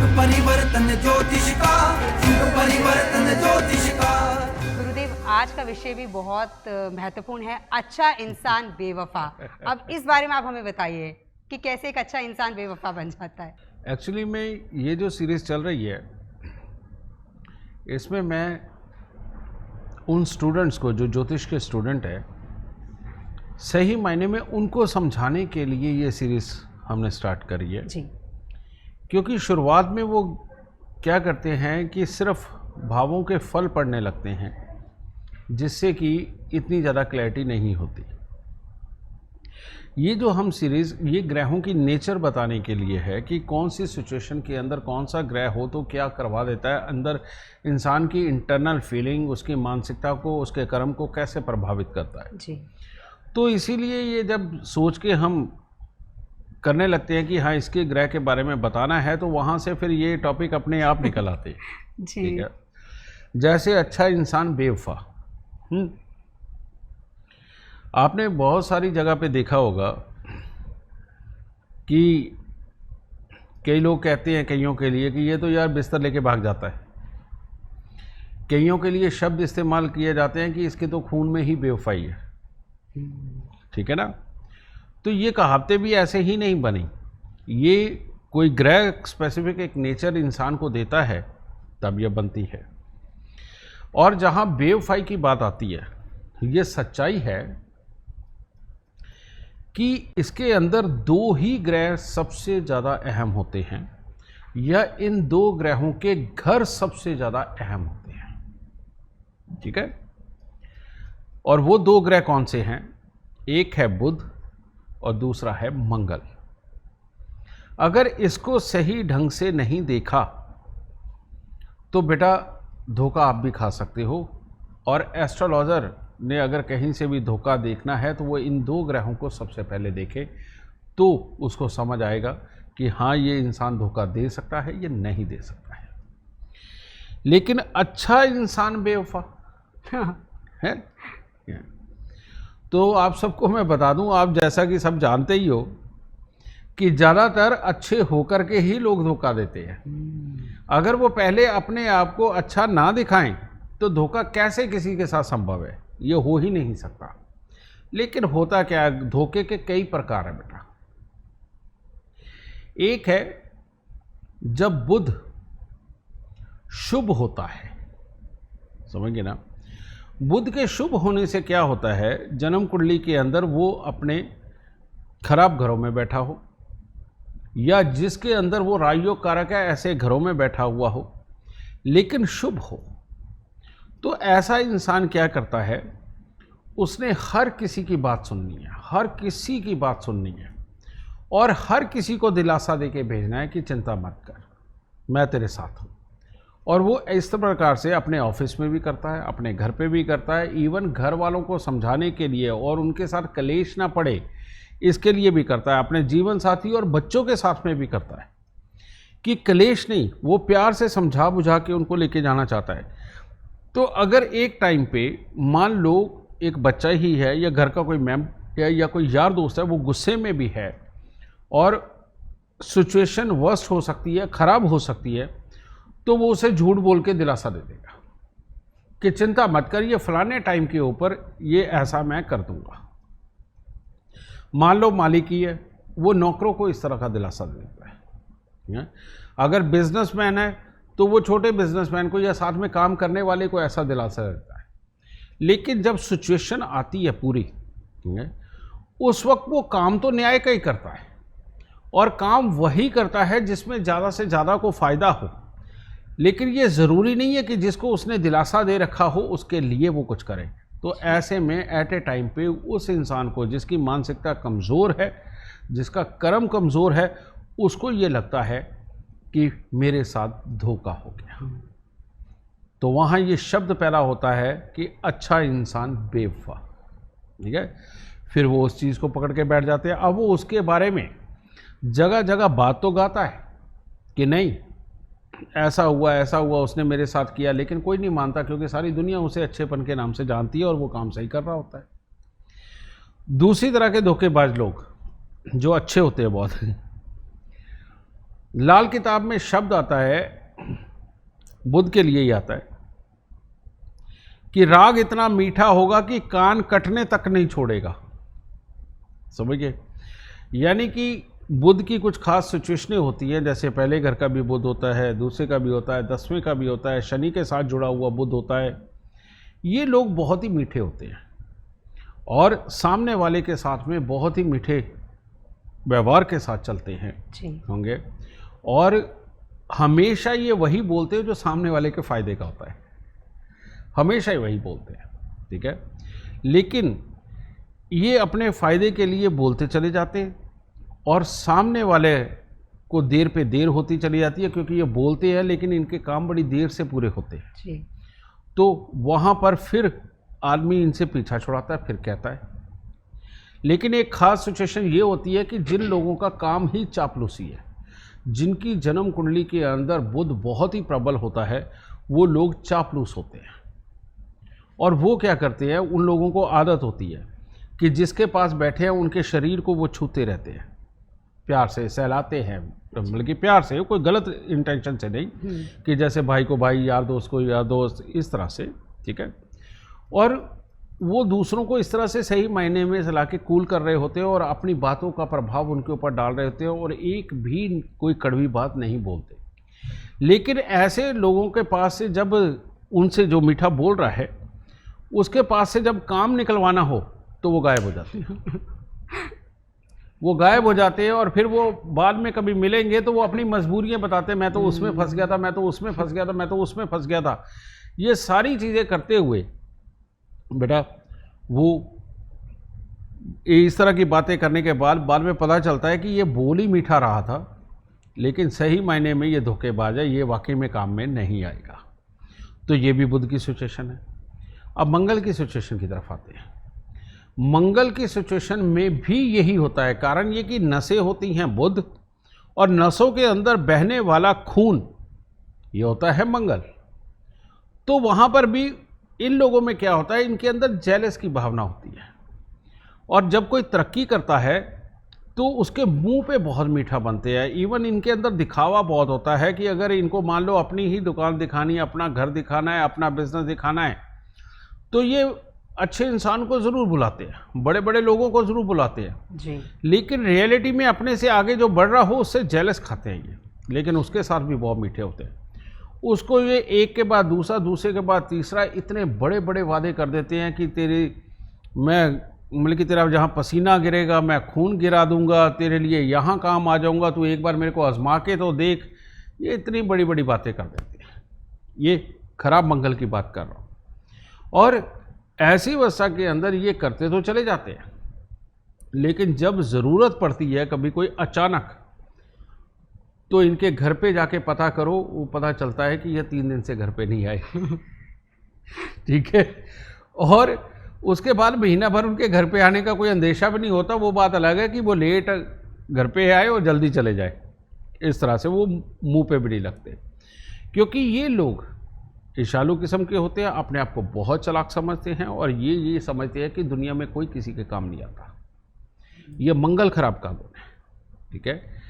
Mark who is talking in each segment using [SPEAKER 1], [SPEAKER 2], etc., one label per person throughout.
[SPEAKER 1] परिवर्तन ज्योतिष का, परिवर्तन ज्योतिष का।
[SPEAKER 2] गुरुदेव, आज का विषय भी बहुत महत्वपूर्ण है, अच्छा इंसान बेवफा। अब इस बारे में आप हमें बताइए कि कैसे एक अच्छा इंसान बेवफा बन जाता है।
[SPEAKER 3] एक्चुअली में ये जो सीरीज़ चल रही है, इसमें मैं उन स्टूडेंट्स को, जो ज्योतिष के स्टूडेंट है, सही मायने में उनको समझाने के लिए ये सीरीज़ हमने स्टार्ट करी है
[SPEAKER 2] जी।
[SPEAKER 3] क्योंकि शुरुआत में वो क्या करते हैं कि सिर्फ भावों के फल पढ़ने लगते हैं, जिससे कि इतनी ज़्यादा क्लैरिटी नहीं होती। ये जो हम सीरीज़, ये ग्रहों की नेचर बताने के लिए है कि कौन सी सिचुएशन के अंदर कौन सा ग्रह हो तो क्या करवा देता है, अंदर इंसान की इंटरनल फीलिंग, उसकी मानसिकता को, उसके कर्म को कैसे प्रभावित करता है।
[SPEAKER 2] जी।
[SPEAKER 3] तो इसीलिए ये जब सोच के हम करने लगते हैं कि हाँ इसके ग्रह के बारे में बताना है, तो वहाँ से फिर ये टॉपिक अपने आप निकल आते हैं।
[SPEAKER 2] जी।
[SPEAKER 3] ठीक है। जैसे अच्छा इंसान बेवफा। आपने बहुत सारी जगह पे देखा होगा कि कई लोग कहते हैं कईयों के लिए कि ये तो यार बिस्तर लेके भाग जाता है। कईयों के लिए शब्द इस्तेमाल किए जाते हैं कि इसके तो खून में ही बेवफाई है। ठीक है ना। तो ये कहावतें भी ऐसे ही नहीं बनी, ये कोई ग्रह स्पेसिफिक एक नेचर इंसान को देता है तब ये बनती है। और जहाँ बेवफाई की बात आती है, ये सच्चाई है कि इसके अंदर दो ही ग्रह सबसे ज़्यादा अहम होते हैं, या इन दो ग्रहों के घर सबसे ज़्यादा अहम होते हैं। ठीक है। और वो दो ग्रह कौन से हैं? एक है बुध और दूसरा है मंगल। अगर इसको सही ढंग से नहीं देखा तो बेटा धोखा आप भी खा सकते हो। और एस्ट्रोलॉजर ने अगर कहीं से भी धोखा देखना है तो वो इन दो ग्रहों को सबसे पहले देखे, तो उसको समझ आएगा कि हाँ ये इंसान धोखा दे सकता है या नहीं दे सकता है। लेकिन अच्छा इंसान बेवफा है। तो आप सबको मैं बता दूं, आप जैसा कि सब जानते ही हो कि ज़्यादातर अच्छे होकर के ही लोग धोखा देते हैं। अगर वो पहले अपने आप को अच्छा ना दिखाएं तो धोखा कैसे किसी के साथ संभव है? ये हो ही नहीं सकता। लेकिन होता क्या है, धोखे के कई प्रकार हैं बेटा। एक है जब बुध शुभ होता है, समझिए ना। बुध के शुभ होने से क्या होता है, जन्म कुंडली के अंदर वो अपने खराब घरों में बैठा हो, या जिसके अंदर वो राजयोग कारक है ऐसे घरों में बैठा हुआ हो, लेकिन शुभ हो, तो ऐसा इंसान क्या करता है, उसने हर किसी की बात सुननी है, हर किसी की बात सुननी है, और हर किसी को दिलासा दे के भेजना है कि चिंता मत कर, मैं तेरे साथ हूँ। और वो इस प्रकार से अपने ऑफिस में भी करता है, अपने घर पे भी करता है, इवन घर वालों को समझाने के लिए और उनके साथ कलेश ना पड़े इसके लिए भी करता है, अपने जीवन साथी और बच्चों के साथ में भी करता है कि कलेश नहीं, वो प्यार से समझा बुझा के उनको लेके जाना चाहता है। तो अगर एक टाइम पे मान लो एक बच्चा ही है या घर का कोई मेंबर है या कोई यार दोस्त है, वो गुस्से में भी है और सिचुएशन वर्स्ट हो सकती है, खराब हो सकती है, तो वो उसे झूठ बोल के दिलासा दे देगा कि चिंता मत कर, ये फलाने टाइम के ऊपर ये ऐसा मैं कर दूंगा। मान लो मालिक ही है, वो नौकरों को इस तरह का दिलासा दे देता है। अगर बिजनेसमैन है तो वो छोटे बिजनेसमैन को या साथ में काम करने वाले को ऐसा दिलासा देता है। लेकिन जब सिचुएशन आती है पूरी, उस वक्त वो काम तो न्याय का ही करता है, और काम वही करता है जिसमें ज़्यादा से ज़्यादा को फ़ायदा हो। लेकिन ये ज़रूरी नहीं है कि जिसको उसने दिलासा दे रखा हो उसके लिए वो कुछ करे। तो ऐसे में एट ए टाइम पे उस इंसान को, जिसकी मानसिकता कमज़ोर है, जिसका कर्म कमज़ोर है, उसको ये लगता है कि मेरे साथ धोखा हो गया। तो वहाँ ये शब्द पैदा होता है कि अच्छा इंसान बेवफा। ठीक है। फिर वो उस चीज़ को पकड़ के बैठ जाते हैं। अब वो उसके बारे में जगह जगह बात तो गाता है कि नहीं ऐसा हुआ उसने मेरे साथ किया, लेकिन कोई नहीं मानता क्योंकि सारी दुनिया उसे अच्छेपन के नाम से जानती है और वो काम सही कर रहा होता है। दूसरी तरह के धोखेबाज लोग जो अच्छे होते हैं बहुत, लाल किताब में शब्द आता है, बुध के लिए ही आता है कि राग इतना मीठा होगा कि कान कटने तक नहीं छोड़ेगा। समझ गए? यानी कि बुध की कुछ खास सिचुएशनें होती हैं, जैसे पहले घर का भी बुध होता है, दूसरे का भी होता है, 10वें का भी होता है, शनि के साथ जुड़ा हुआ बुध होता है। ये लोग बहुत ही मीठे होते हैं और सामने वाले के साथ में बहुत ही मीठे व्यवहार के साथ चलते हैं होंगे, और हमेशा ये वही बोलते हैं जो सामने वाले के फ़ायदे का होता है, हमेशा ही वही बोलते हैं। ठीक है, लेकिन ये अपने फ़ायदे के लिए बोलते चले जाते हैं और सामने वाले को देर पे देर होती चली जाती है, क्योंकि ये बोलते हैं लेकिन इनके काम बड़ी देर से पूरे होते हैं
[SPEAKER 2] जी।
[SPEAKER 3] तो वहाँ पर फिर आदमी इनसे पीछा छुड़ाता है, फिर कहता है। लेकिन एक ख़ास सिचुएशन ये होती है कि जिन लोगों का काम ही चापलूसी है, जिनकी जन्म कुंडली के अंदर बुध बहुत ही प्रबल होता है, वो लोग चापलूस होते हैं। और वो क्या करते हैं, उन लोगों को आदत होती है कि जिसके पास बैठे हैं उनके शरीर को वो छूते रहते हैं, प्यार से सहलाते हैं, बल्कि प्यार से, कोई गलत इंटेंशन से नहीं कि जैसे भाई को भाई, यार दोस्त को यार दोस्त, इस तरह से। ठीक है, और वो दूसरों को इस तरह से सही मायने में ला के कूल कर रहे होते हैं और अपनी बातों का प्रभाव उनके ऊपर डाल रहे होते हैं और एक भी कोई कड़वी बात नहीं बोलते। लेकिन ऐसे लोगों के पास से जब उनसे जो मीठा बोल रहा है उसके पास से जब काम निकलवाना हो तो वो गायब हो जाते हैं वो गायब हो जाते हैं और फिर वो बाद में कभी मिलेंगे तो वो अपनी मजबूरियां बताते हैं, मैं तो उसमें फंस गया था, मैं तो उसमें फंस गया था, मैं तो उसमें फंस गया था। ये सारी चीज़ें करते हुए बेटा वो इस तरह की बातें करने के बाद में पता चलता है कि ये बोल ही मीठा रहा था, लेकिन सही मायने में ये धोखेबाज है, ये वाकई में काम में नहीं आएगा। तो ये भी बुध की सिचुएशन है। अब मंगल की सिचुएशन की तरफ आते हैं। मंगल की सिचुएशन में भी यही होता है। कारण ये कि नसें होती हैं बुध, और नसों के अंदर बहने वाला खून ये होता है मंगल। तो वहाँ पर भी इन लोगों में क्या होता है, इनके अंदर जेलस की भावना होती है, और जब कोई तरक्की करता है तो उसके मुंह पे बहुत मीठा बनते हैं। इवन इनके अंदर दिखावा बहुत होता है कि अगर इनको मान लो अपनी ही दुकान दिखानी है, अपना घर दिखाना है, अपना बिजनेस दिखाना है, तो ये अच्छे इंसान को ज़रूर बुलाते हैं, बड़े बड़े लोगों को ज़रूर बुलाते हैं
[SPEAKER 2] जी।
[SPEAKER 3] लेकिन रियलिटी में अपने से आगे जो बढ़ रहा हो उससे जेलस खाते हैं ये, लेकिन उसके साथ भी बहुत मीठे होते हैं। उसको ये एक के बाद दूसरा, दूसरे के बाद तीसरा इतने बड़े बड़े वादे कर देते हैं कि तेरा जहाँ पसीना गिरेगा मैं खून गिरा दूंगा, तेरे लिए यहाँ काम आ जाऊंगा, तू एक बार मेरे को आजमा के तो देख। ये इतनी बड़ी बड़ी बातें कर देते हैं। ये खराब मंगल की बात कर रहा हूँ। और ऐसी अवस्था के अंदर ये करते तो चले जाते हैं, लेकिन जब ज़रूरत पड़ती है कभी कोई अचानक, तो इनके घर पे जाके पता करो, वो पता चलता है कि ये 3 दिन से घर पे नहीं आए ठीक है, और उसके बाद महीना भर उनके घर पे आने का कोई अंदेशा भी नहीं होता। वो बात अलग है कि वो लेट घर पे आए और जल्दी चले जाए, इस तरह से वो मुंह पे भी नहीं लगते, क्योंकि ये लोग ईर्ष्यालु किस्म के होते हैं, अपने आप को बहुत चालाक समझते हैं और ये समझते हैं कि दुनिया में कोई किसी के काम नहीं आता। ये मंगल खराब कानून है। ठीक है,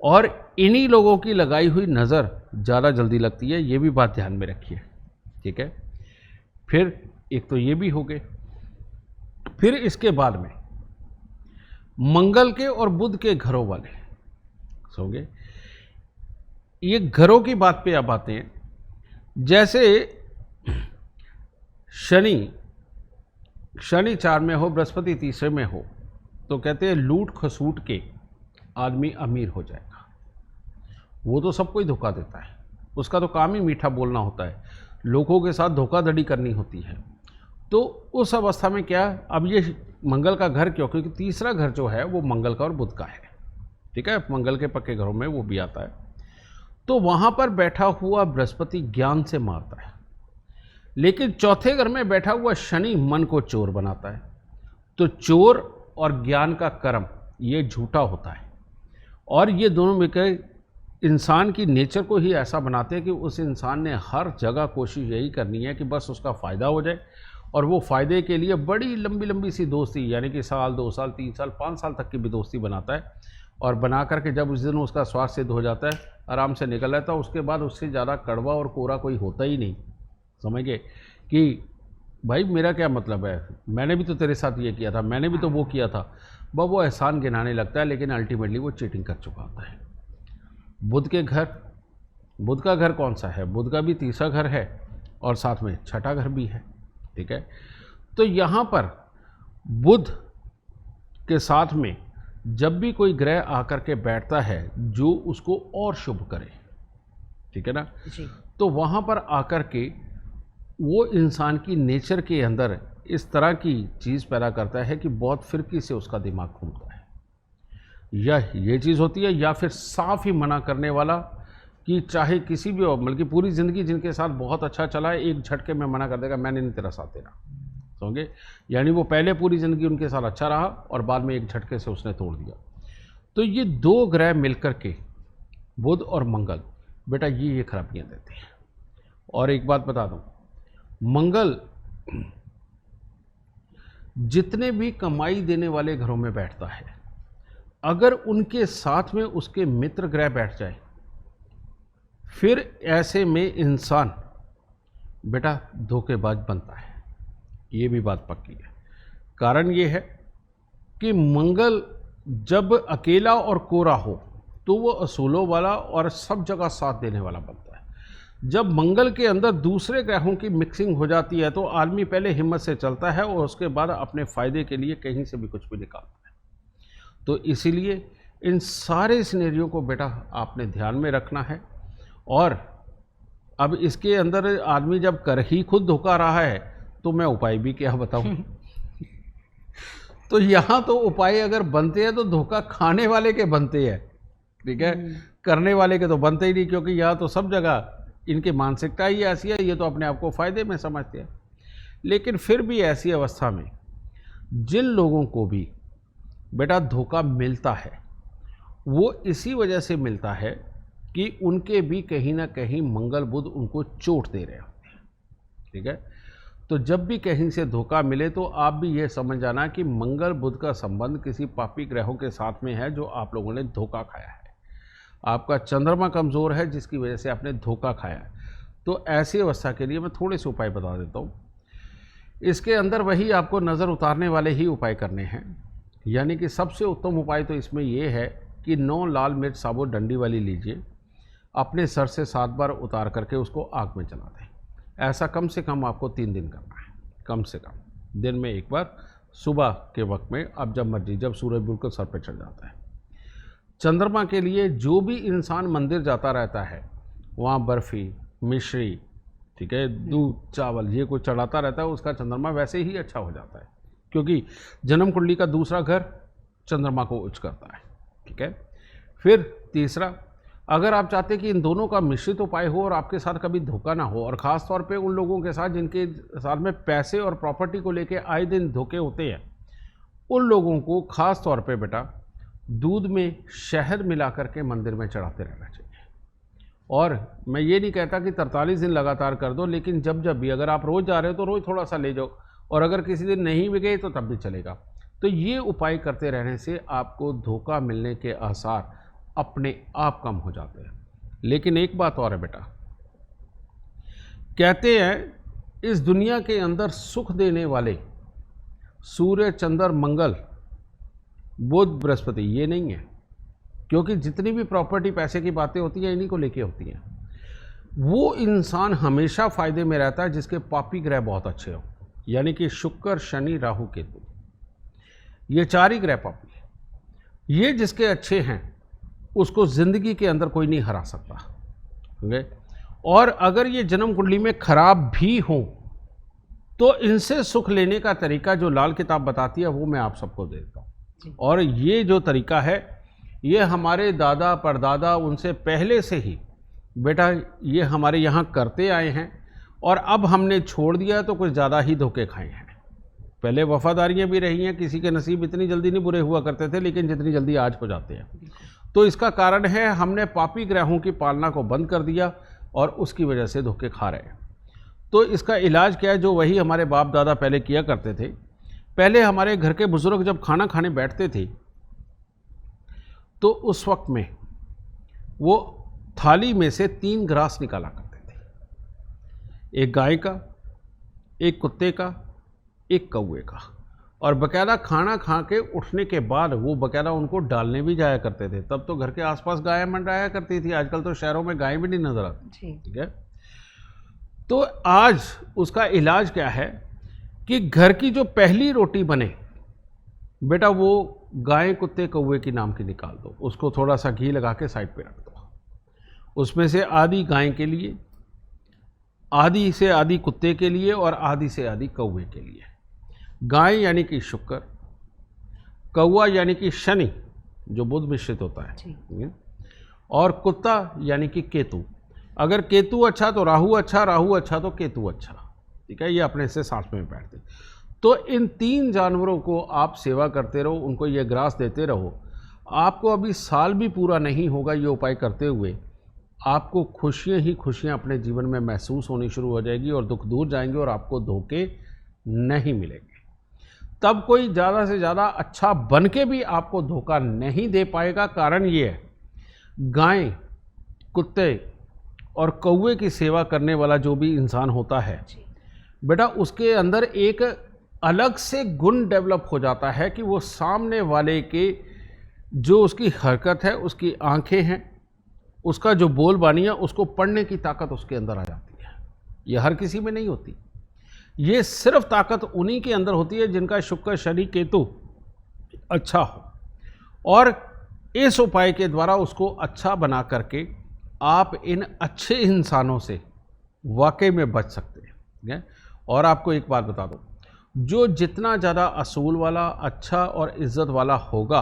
[SPEAKER 3] और इन्हीं लोगों की लगाई हुई नज़र ज़्यादा जल्दी लगती है, ये भी बात ध्यान में रखिए। ठीक है, फिर एक तो ये भी हो गए, फिर इसके बाद में मंगल के और बुध के घरों वाले समझे। ये घरों की बात पे अब आते हैं। जैसे शनि 4 में हो, बृहस्पति तीसरे में हो, तो कहते हैं लूट खसूट के आदमी अमीर हो जाएगा। वो तो सबको ही धोखा देता है, उसका तो काम ही मीठा बोलना होता है, लोगों के साथ धोखाधड़ी करनी होती है। तो उस अवस्था में क्या, अब ये मंगल का घर क्यों, क्योंकि तीसरा घर जो है वो मंगल का और बुध का है। ठीक है, मंगल के पक्के घरों में वो भी आता है। तो वहाँ पर बैठा हुआ बृहस्पति ज्ञान से मारता है, लेकिन चौथे घर में बैठा हुआ शनि मन को चोर बनाता है। तो चोर और ज्ञान का कर्म ये झूठा होता है, और ये दोनों मिलकर इंसान की नेचर को ही ऐसा बनाते हैं कि उस इंसान ने हर जगह कोशिश यही करनी है कि बस उसका फ़ायदा हो जाए, और वो फ़ायदे के लिए बड़ी लंबी लंबी सी दोस्ती, यानी कि 1 साल 2 साल 3 साल 5 साल तक की भी दोस्ती बनाता है, और बना करके जब उस दिन उसका स्वार्थ सिद्ध हो जाता है आराम से निकल जाता है। उसके बाद उससे ज़्यादा कड़वा और कोरा कोई होता ही नहीं। समझ गए कि भाई मेरा क्या मतलब है, मैंने भी तो तेरे साथ ये किया था, मैंने भी तो वो किया था। बस वो एहसान गिनाने लगता है, लेकिन अल्टीमेटली वो चीटिंग कर चुका होता है। बुध के घर, बुध का घर कौन सा है? बुध का भी तीसरा घर है और साथ में छठा घर भी है। ठीक है, तो यहाँ पर बुध के साथ में जब भी कोई ग्रह आकर के बैठता है जो उसको और शुभ करे, ठीक है ना,
[SPEAKER 2] जी।
[SPEAKER 3] तो वहाँ पर आकर के वो इंसान की नेचर के अंदर इस तरह की चीज़ पैदा करता है कि बहुत फिरकी से उसका दिमाग घूमता है। या ये चीज़ होती है, या फिर साफ ही मना करने वाला कि चाहे किसी भी हो, बल्कि पूरी ज़िंदगी जिनके साथ बहुत अच्छा चला है, एक झटके में मना कर देगा, मैंने नहीं तेरा साथ देना। समझे? यानी वो पहले पूरी ज़िंदगी उनके साथ अच्छा रहा और बाद में एक झटके से उसने तोड़ दिया। तो ये दो ग्रह मिलकर के, बुध और मंगल, बेटा ये खराबियाँ देते हैं। और एक बात बता दूं, मंगल जितने भी कमाई देने वाले घरों में बैठता है, अगर उनके साथ में उसके मित्र ग्रह बैठ जाए, फिर ऐसे में इंसान बेटा धोखेबाज बनता है। ये भी बात पक्की है। कारण ये है कि मंगल जब अकेला और कोरा हो तो वो असूलों वाला और सब जगह साथ देने वाला बनता है। जब मंगल के अंदर दूसरे ग्रहों की मिक्सिंग हो जाती है तो आदमी पहले हिम्मत से चलता है और उसके बाद अपने फ़ायदे के लिए कहीं से भी कुछ भी निकालता है। तो इसीलिए इन सारे सिनेरियो को बेटा आपने ध्यान में रखना है। और अब इसके अंदर आदमी जब कर ही खुद धोखा रहा है तो मैं उपाय भी क्या बताऊं। तो यहाँ तो उपाय अगर बनते हैं तो धोखा खाने वाले के बनते हैं, ठीक है, करने वाले के तो बनते ही नहीं, क्योंकि यहाँ तो सब जगह इनकी मानसिकता ही ऐसी है, ये तो अपने आप को फ़ायदे में समझते हैं। लेकिन फिर भी ऐसी अवस्था में जिन लोगों को भी बेटा धोखा मिलता है वो इसी वजह से मिलता है कि उनके भी कहीं ना कहीं मंगल बुध उनको चोट दे रहे होते हैं। ठीक है, तो जब भी कहीं से धोखा मिले तो आप भी ये समझ जाना कि मंगल बुध का संबंध किसी पापी ग्रहों के साथ में है जो आप लोगों ने धोखा खाया है। आपका चंद्रमा कमज़ोर है जिसकी वजह से आपने धोखा खाया है। तो ऐसी अवस्था के लिए मैं थोड़े से उपाय बता देता हूँ। इसके अंदर वही आपको नज़र उतारने वाले ही उपाय करने हैं। यानी कि सबसे उत्तम उपाय तो इसमें ये है कि 9 लाल मिर्च साबुत डंडी वाली लीजिए, अपने सर से 7 बार उतार करके उसको आग में जला दें। ऐसा कम से कम आपको 3 दिन करना है, कम से कम दिन में एक बार, सुबह के वक्त में, अब जब मर्जी, जब सूरज बिल्कुल सर पे चढ़ जाता है। चंद्रमा के लिए जो भी इंसान मंदिर जाता रहता है वहाँ बर्फ़ी, मिश्री, ठीक है, दूध, चावल, ये कुछ चढ़ाता रहता है, उसका चंद्रमा वैसे ही अच्छा हो जाता है, क्योंकि जन्म कुंडली का दूसरा घर चंद्रमा को उच्च करता है। ठीक है, फिर तीसरा, अगर आप चाहते कि इन दोनों का मिश्रित उपाय हो और आपके साथ कभी धोखा ना हो, और ख़ास तौर पे उन लोगों के साथ जिनके साथ में पैसे और प्रॉपर्टी को लेके आए दिन धोखे होते हैं, उन लोगों को ख़ास तौर पे बेटा दूध में शहद मिला करके मंदिर में चढ़ाते रहना चाहिए। और मैं ये नहीं कहता कि 43 दिन लगातार कर दो, लेकिन जब जब भी, अगर आप रोज़ जा रहे हो तो रोज़ थोड़ा सा ले जाओ, और अगर किसी दिन नहीं भी गए तो तब भी चलेगा। तो ये उपाय करते रहने से आपको धोखा मिलने के आसार अपने आप कम हो जाते हैं। लेकिन एक बात और है बेटा, कहते हैं इस दुनिया के अंदर सुख देने वाले सूर्य, चंद्र, मंगल, बुध, बृहस्पति ये नहीं है, क्योंकि जितनी भी प्रॉपर्टी पैसे की बातें होती हैं इन्हीं को लेके होती हैं। वो इंसान हमेशा फ़ायदे में रहता है जिसके पापी ग्रह बहुत अच्छे हो, यानी कि शुक्र, शनि, राहु, केतु, ये 4 ही ग्रह पापी हैं। ये जिसके अच्छे हैं उसको ज़िंदगी के अंदर कोई नहीं हरा सकता। ठीक, और अगर ये जन्म कुंडली में खराब भी हों तो इनसे सुख लेने का तरीका जो लाल किताब बताती है वो मैं आप सबको देता हूँ। और ये जो तरीका है ये हमारे दादा परदादा उनसे पहले से ही बेटा ये हमारे यहाँ करते आए हैं, और अब हमने छोड़ दिया तो कुछ ज़्यादा ही धोखे खाए हैं। पहले वफादारियाँ भी रही हैं, किसी के नसीब इतनी जल्दी नहीं बुरे हुआ करते थे, लेकिन जितनी जल्दी आज हो जाते हैं। तो इसका कारण है हमने पापी ग्रहों की पालना को बंद कर दिया और उसकी वजह से धोखे खा रहे हैं। तो इसका इलाज क्या है, जो वही हमारे बाप दादा पहले किया करते थे। पहले हमारे घर के बुजुर्ग जब खाना खाने बैठते थे तो उस वक्त में वो थाली में से 3 ग्रास निकाला करते थे, एक गाय का, एक कुत्ते का, एक कौवे का, और बकायदा खाना खा के उठने के बाद वो बकायदा उनको डालने भी जाया करते थे। तब तो घर के आसपास गायें मंडराया करती थी, आजकल तो शहरों में गायें भी नहीं नजर आती। ठीक है, तो आज उसका इलाज क्या है कि घर की जो पहली रोटी बने बेटा वो गाय कुत्ते कौवे की नाम की निकाल दो, उसको थोड़ा सा घी लगा के साइड पे रख दो। उसमें से आधी गाय के लिए, आधी से आधी कुत्ते के लिए और आधी से आधी कौवे के लिए। गाय यानी कि शुक्र, कौवा यानी कि शनि जो बुध मिश्रित होता है, और कुत्ता यानी कि केतु। अगर केतु अच्छा तो राहु अच्छा, राहु अच्छा तो केतु अच्छा। ठीक है, ये अपने से सांस में बैठते। तो इन 3 जानवरों को आप सेवा करते रहो, उनको ये ग्रास देते रहो। आपको अभी साल भी पूरा नहीं होगा ये उपाय करते हुए, आपको खुशियाँ ही खुशियाँ अपने जीवन में महसूस होनी शुरू हो जाएगी और दुख दूर जाएंगे और आपको धोखे नहीं मिलेंगे। तब कोई ज़्यादा से ज़्यादा अच्छा बन के भी आपको धोखा नहीं दे पाएगा। कारण ये है, गाय, कुत्ते और कौवे की सेवा करने वाला जो भी इंसान होता है बेटा, उसके अंदर एक अलग से गुण डेवलप हो जाता है कि वो सामने वाले के जो उसकी हरकत है, उसकी आंखें हैं, उसका जो बोल बानी है, उसको पढ़ने की ताकत उसके अंदर आ जाती है। ये हर किसी में नहीं होती। ये सिर्फ ताकत उन्हीं के अंदर होती है जिनका शुक्र शनि केतु अच्छा हो। और इस उपाय के द्वारा उसको अच्छा बना करके आप इन अच्छे इंसानों से वाकई में बच सकते हैं। और आपको एक बात बता दूं, जो जितना ज़्यादा असूल वाला, अच्छा और इज़्ज़त वाला होगा,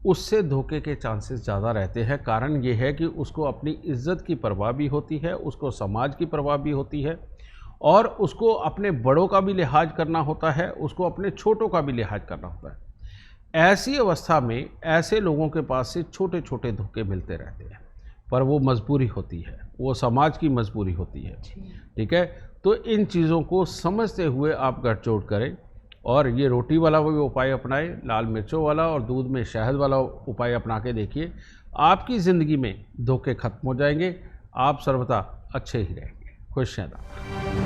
[SPEAKER 3] उससे धोखे के चांसेस ज़्यादा रहते हैं। कारण ये है कि उसको अपनी इज़्ज़त की परवाह भी होती है, उसको समाज की परवाह भी होती है, और उसको अपने बड़ों का भी लिहाज करना होता है, उसको अपने छोटों का भी लिहाज करना होता है। ऐसी अवस्था में ऐसे लोगों के पास से छोटे छोटे धोखे मिलते रहते हैं, पर वो मजबूरी होती है, वो समाज की मजबूरी होती है। ठीक है, तो इन चीज़ों को समझते हुए आप गठजोड़ करें और ये रोटी वाला भी उपाय अपनाएं, लाल मिर्चों वाला और दूध में शहद वाला उपाय अपना के देखिए। आपकी ज़िंदगी में धोखे खत्म हो जाएंगे, आप सर्वथा अच्छे ही रहेंगे। खुश रहें।